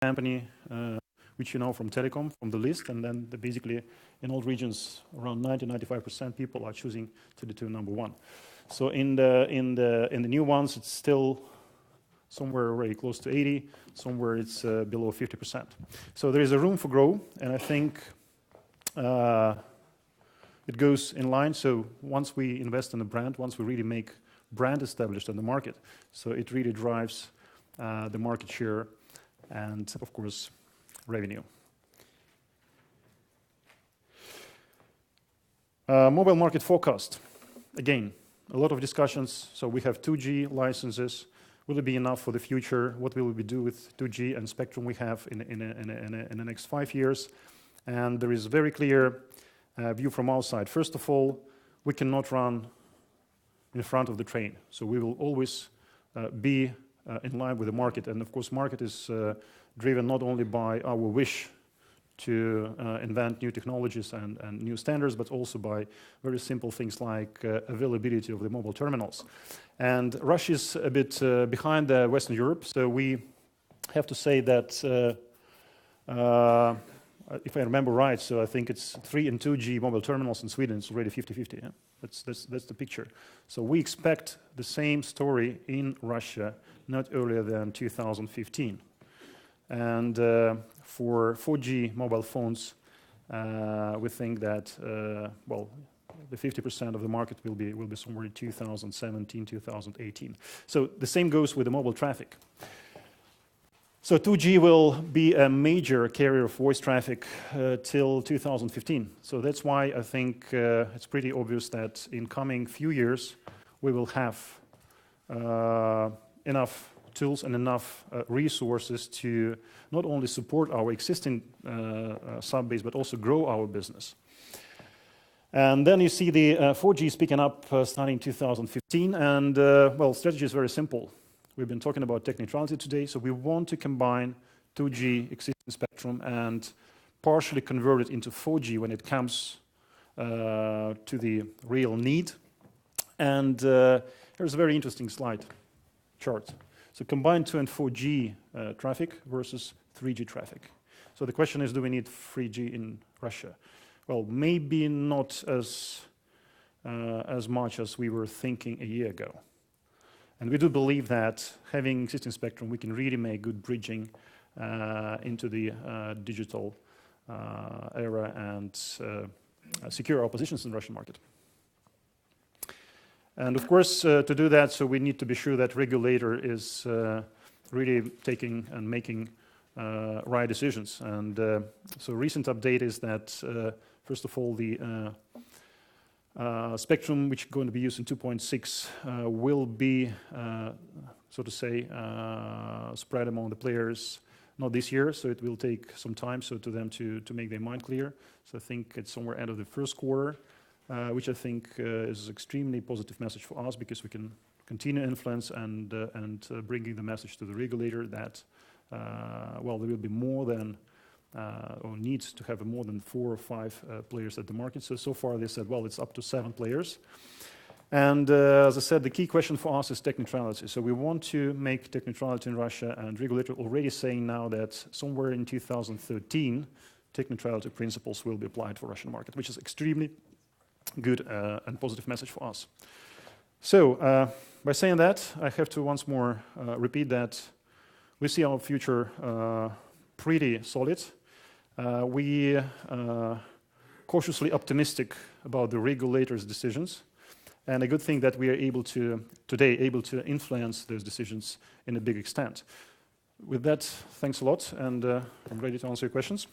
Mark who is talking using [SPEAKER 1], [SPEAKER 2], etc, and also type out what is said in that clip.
[SPEAKER 1] company, which you know from telecom, from the list, and then basically in all regions, around 90-95% people are choosing Tele2 number one. So in the new ones, it's still somewhere very close to 80, somewhere it's below 50%. So there is a room for growth, and I think it goes in line. So once we invest in a brand, once we really make brand established in the market, so it really drives the market share and, of course, revenue. Mobile market forecast. Again, a lot of discussions. So we have 2G licenses. Will it be enough for the future? What will we do with 2G and spectrum we have in the next 5 years? And there is a very clear view from our side. First of all, we cannot run in front of the train. So we will always be in line with the market. And of course, market is driven not only by our wish to invent new technologies and new standards, but also by very simple things like availability of the mobile terminals. And Russia is a bit behind Western Europe, so we have to say that, if I remember right, so I think it's 3 and 2G mobile terminals in Sweden. It's already 50-50. Yeah? That's the picture. So we expect the same story in Russia, not earlier than 2015. And for 4G mobile phones, we think that well, the 50% of the market will be somewhere in 2017, 2018. So the same goes with the mobile traffic. So 2G will be a major carrier of voice traffic till 2015. So that's why I think it's pretty obvious that in coming few years we will have enough tools and enough resources to not only support our existing sub-base, but also grow our business. And then you see the 4G picking up starting 2015, and well, strategy is very simple. We've been talking about tech neutrality today, so we want to combine 2G existing spectrum and partially convert it into 4G when it comes to the real need. And here's a very interesting slide chart. So combine 2 and 4G traffic versus 3G traffic. So the question is, do we need 3G in Russia? Well, maybe not as much as we were thinking a year ago. And we do believe that having existing spectrum, we can really make good bridging into the digital era and secure our positions in the Russian market. And of course, to do that, so we need to be sure that regulator is really taking and making right decisions. And so recent update is that, first of all, the spectrum which is going to be used in 2.6 will be, so to say, spread among the players, not this year, so it will take some time to them to make their mind clear. So I think it's somewhere end of the first quarter, which I think is extremely positive message for us, because we can continue influence and bringing the message to the regulator that, well, there will be more than or needs to have more than 4 or 5 players at the market. So far they said, well, it's up to 7 players. And as I said, the key question for us is tech neutrality. So we want to make tech neutrality in Russia, and regulator already saying now that somewhere in 2013, tech neutrality principles will be applied for Russian market, which is extremely good and positive message for us. So by saying that, I have to once more repeat that we see our future pretty solid. We are cautiously optimistic about the regulator's decisions, and a good thing that we are able to influence those decisions in a big extent. With that, thanks a lot, and I'm ready to answer your questions.